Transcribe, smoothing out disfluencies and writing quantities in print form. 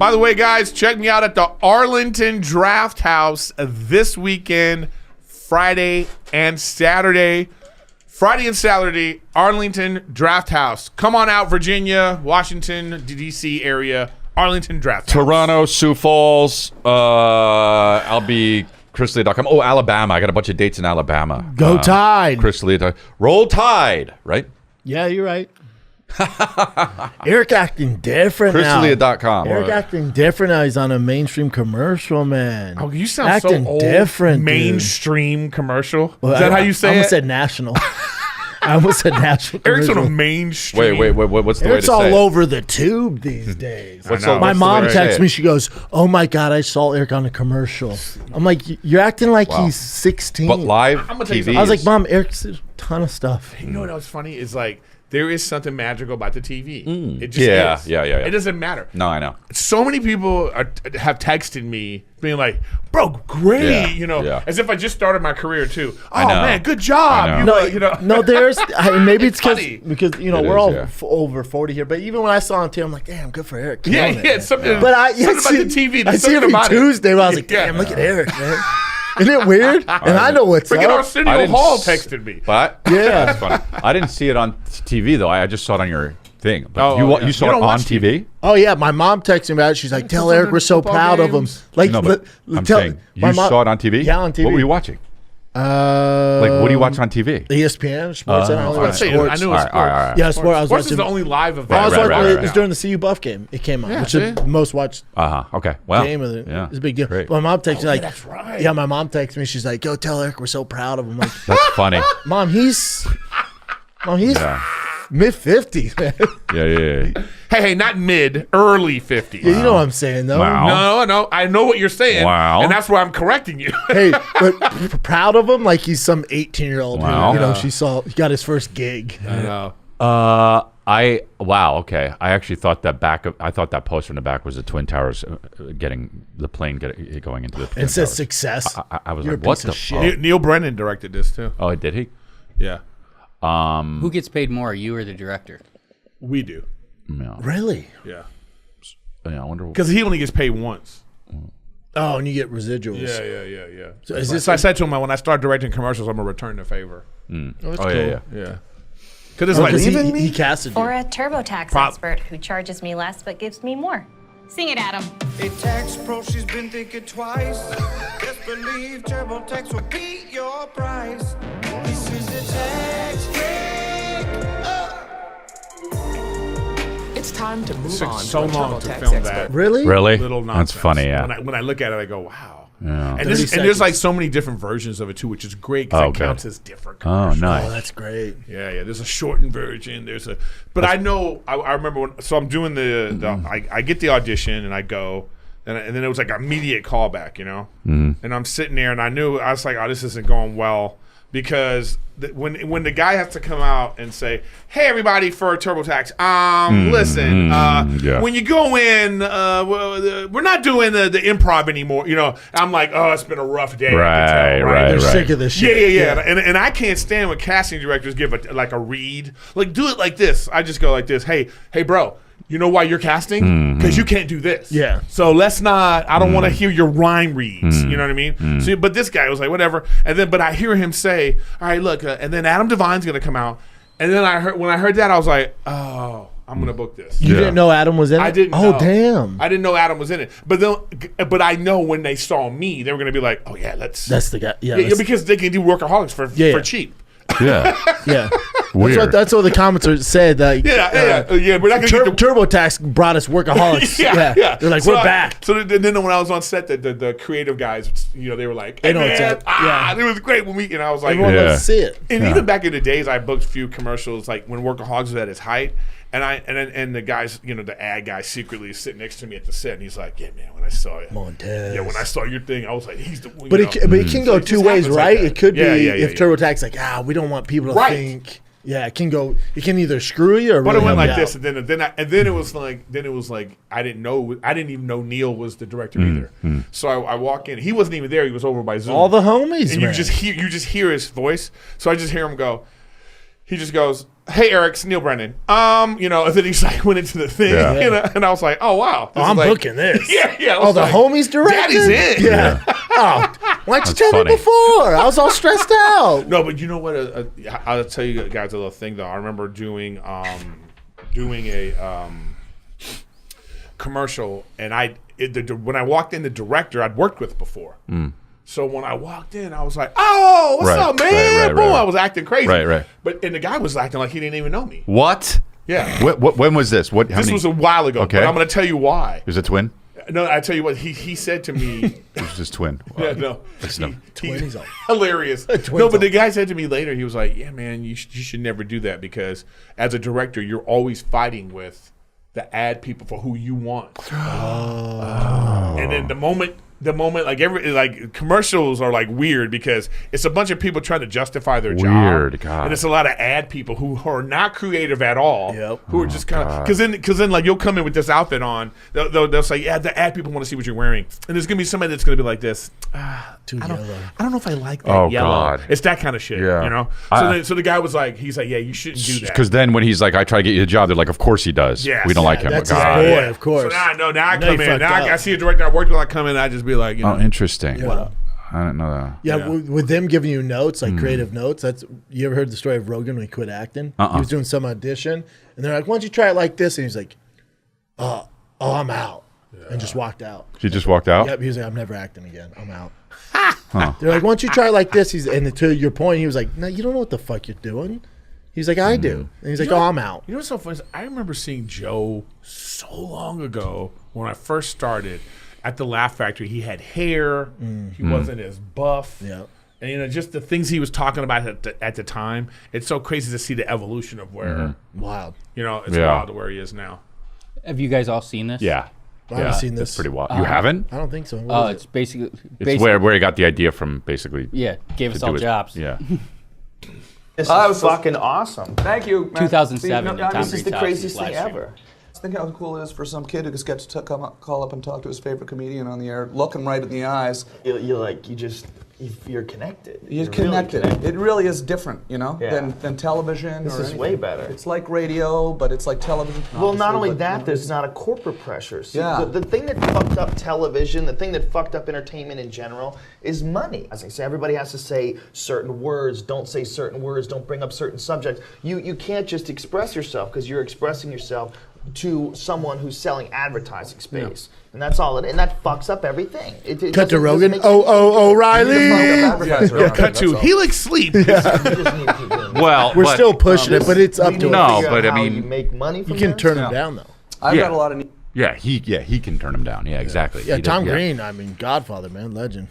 By the way, guys, check me out at the Arlington Draft House this weekend, Friday and Saturday. Friday and Saturday, Arlington Draft House. Come on out, Virginia, Washington, D.C. area, Arlington Draft House. Toronto, Sioux Falls. I'll be chrislee.com. Oh, Alabama. I got a bunch of dates in Alabama. Go Tide. Chrislee. Roll Tide, right? Yeah, you're right. Erik acting different now. Chrislee.com. Erik acting different now. He's on a mainstream commercial, man. Oh, you sound acting so old. different, Mainstream commercial. Well, Is that how you say I almost it? said national. I almost said national. Erik's on commercial. a mainstream. Wait. What's the Erik's way to say all it? over the tube these days. I know. My What's the mom way to texts say me. it? She goes, "Oh my God, I saw Erik on a commercial." I'm like, "You're acting like he's 16." But live I'm gonna tell you TV. something. I was like, "Mom, Erik's a ton of stuff." You know what was funny is like there is something magical about the TV. It just Yeah, is. yeah. It doesn't matter. No, I know. So many people have texted me being like, "Bro, great!" Yeah. As if I just started my career too. Oh I know. man, good job! I know. No, there's maybe it's funny. because It we're is, all yeah. over 40 here. But even when I saw him too, I'm like, damn, good for Erik. Yeah, Killing it, yeah. man. Something, But I something see, about the TV. I There's see something every about Tuesday. Where I was Yeah. like, damn, look at Erik, man. Isn't it weird? And I know what's Freaking up. Arsenio Hall texted me. But Yeah. that's funny. I didn't see it on TV though. I just saw it on your thing. But yeah. you saw You it don't on watch TV? Oh yeah, my mom texted me about it. She's like, "Tell Something Erik we're so football proud of him." games. Like, No, but I'm tell- saying my you mom- saw it on TV? Yeah, on TV. What were you watching? Like, what do you watch on TV? ESPN Sports Center. I only I was watch saying, I sports. knew it was All right. Yeah, sport. I was Sports is watching. the only live event. I was Right, watching. right, It was during the CU Buff game. It came on, Yeah, which is the most watched Okay. Well, game of the. yeah. It's a big deal. Great. But my mom texted me like, that's right. Yeah, my mom texted me. She's like, "Go tell Erik we're so proud of him." I'm like, That's funny. Mom, he's Yeah. mid-50s, man. Yeah. Hey, not mid, early 50s. Yeah, you know what I'm saying, though. Wow. No, I know what you're saying. Wow. And that's why I'm correcting you. Hey, but proud of him like he's some 18-year-old Wow. who, he got his first gig. I know. Okay. I actually thought that poster in the back was the Twin Towers going into the Twin And says Towers. success. I was You're like, a what piece the of shit. fuck? Neil Brennan directed this too. Oh, did he? Yeah, Who gets paid more, you or the director? we do. No. Really? Yeah, Yeah, I wonder. because he only gets paid once. Oh, and you get residuals. Yeah. So is So this I said to him, when I start directing commercials, I'm gonna return the favor. Oh, that's Oh cool. yeah. Yeah, because it's like Because he casted Or you. a TurboTax Prop- expert who charges me less but gives me more. Sing it, Adam. A tax pro, she's been thinking twice. Just believe TurboTax will beat your price. This is a tax break. It's time to move took on so to a long to TurboTax film expert. that. Really? Really? Little That's nonsense. funny. Yeah. When I look at it, I go, wow. Yeah. And 30 there's like seconds. so many different versions of it too, which is great because Oh, it good. counts as different. Oh, commercials. nice. Oh, that's great. Yeah. There's a shortened version. But I know. I remember when. So I'm doing I get the audition and I go, and then it was like an immediate callback, And I'm sitting there and I was like, oh, this isn't going well because when the guy has to come out and say, hey everybody for TurboTax, listen, yeah. when you go in, we're not doing the improv anymore. I'm like, oh, it's been a rough day. I can Right, tell, right, They're right. sick of this yeah, shit. yeah. And I can't stand when casting directors give a read. Like, do it like this. I just go like this. Hey, bro, you know why you're casting? Because you can't do this. Yeah. So let's not, I don't want to hear your rhyme reads. You know what I mean? So, but this guy was like, whatever. But I hear him say, all right, look, and then Adam Devine's going to come out. And then when I heard that, I was like, oh, I'm going to book this. You didn't know Adam was in it? I didn't Oh, know. damn. I didn't know Adam was in it. But I know when they saw me, they were going to be like, oh, yeah, let's. That's the guy. Yeah. Yeah, that's- because they can do workaholics for Yeah. cheap. Yeah. yeah. Weird. That's what the comments said. That, Yeah. We're not going to get the TurboTax brought us workaholics. yeah. They're like, So we're back. So then when I was on set, the creative guys, they were like, hey, They know what's man, up. Yeah. it was great when I was like, Everyone Yeah. loves to see it. and even back in the days, I booked a few commercials like when Workaholics was at its height, and the guys, the ad guy secretly is sitting next to me at the set, and he's like, yeah, man, when I saw you, Montez. yeah, when I saw your thing, I was like, he's the one. But it can go It two just ways, happens like right? that. It could be Yeah, if TurboTax like, we don't want people to Right. think. Yeah, it can go. It can either screw you or. But really it went help like you this, out. and then it was like I didn't even know Neil was the director either. So I walk in, he wasn't even there. He was over by Zoom. All the homies, and man. you just hear his voice. So I just hear him go. He just goes, hey, Erik, it's Neil Brennan. And then he's like, went into the thing, and I was like, oh, wow. I'm booking this. Yeah. Oh, the homies directed? Daddy's in. Yeah. Oh, why'd you tell me before? I was all stressed out. No, but you know what? I'll tell you guys a little thing, though. I remember doing a commercial, and when I walked in, the director I'd worked with before. So when I walked in, I was like, "Oh, what's up, man?" Boom! I was acting crazy. Right. And the guy was acting like he didn't even know me. What? Yeah. When was this? This was a while ago. Okay. But I'm going to tell you why. Is it twin? No, I tell you what. He said to me. It was just twin. Yeah, no. Twins. Hilarious. No, but the guy said to me later, he was like, "Yeah, man, you should never do that because as a director, you're always fighting with the ad people for who you want." And then the moment like commercials are like weird because it's a bunch of people trying to justify their job. God. And it's a lot of ad people who are not creative at all. Yep. Who are just kind of because then like you'll come in with this outfit on, they'll say, yeah, the ad people want to see what you're wearing, and there's gonna be somebody that's gonna be like this. Too yellow. I don't know if I like that yellow. God. It's that kind of shit. Yeah. You know. So the guy was like, he's like, yeah, you shouldn't do that. Because then when he's like, I try to get you a job, they're like, of course he does. Yes. We don't like him. That's God. his boy, of course. So now I know. Now I Now come you in. Now fucked I up. see a director I worked with. I come in. I just be like, Oh, interesting. Yeah. I didn't know that. Yeah, with them giving you notes, like creative notes. That's you ever heard the story of Rogan when he quit acting? He was doing some audition, and they're like, "Why don't you try it like this?" And he's like, "Oh, I'm out," and just walked out. He just walked out? Yep, he was like, "I'm never acting again. I'm out." They're like, "Why don't you try it like this?" And to your point, he was like, "No, you don't know what the fuck you're doing." He's like, "I do," and he's like, "Oh, I'm out." You know what's so funny? I remember seeing Joe so long ago when I first started at the Laugh Factory. He had hair. He wasn't as buff. Yeah. And just the things he was talking about at the time. It's so crazy to see the evolution of where Wild. it's wild to where he is now. Have you guys all seen this? Yeah. I haven't seen this. It's pretty wild. You haven't? I don't think so. Oh, What is it's basically It's where he got the idea from, basically. yeah, gave us to all do it. jobs. Yeah. This is fucking awesome. Thank you, man. 2007. See, no, Tom This is the Breed's craziest live thing stream. ever. think how cool it is for some kid who just gets to call up and talk to his favorite comedian on the air, look him right in the eyes. You're connected. You're Really connected. It really is different, you know, Yeah. than television. This or is anything. way better. It's like radio, but it's like television. Well, not obviously, only but, that, you know, there's not a corporate pressure. See, Yeah. the thing that fucked up television, the thing that fucked up entertainment in general, is money. As I say, everybody has to say certain words, don't say certain words, don't bring up certain subjects. You can't just express yourself because you're expressing yourself to someone who's selling advertising space. And that's all it is. And that fucks up everything. Cut to Rogan. O'Reilly. Cut to Helix Sleep. Well, We're still pushing it, but it's up to No, us. but I mean, you make money from You can this? turn them down, though. I've Yeah. got a lot of. Yeah, he can turn him down. Yeah, exactly. Yeah, He Tom did, Green, I mean, Godfather, man, legend.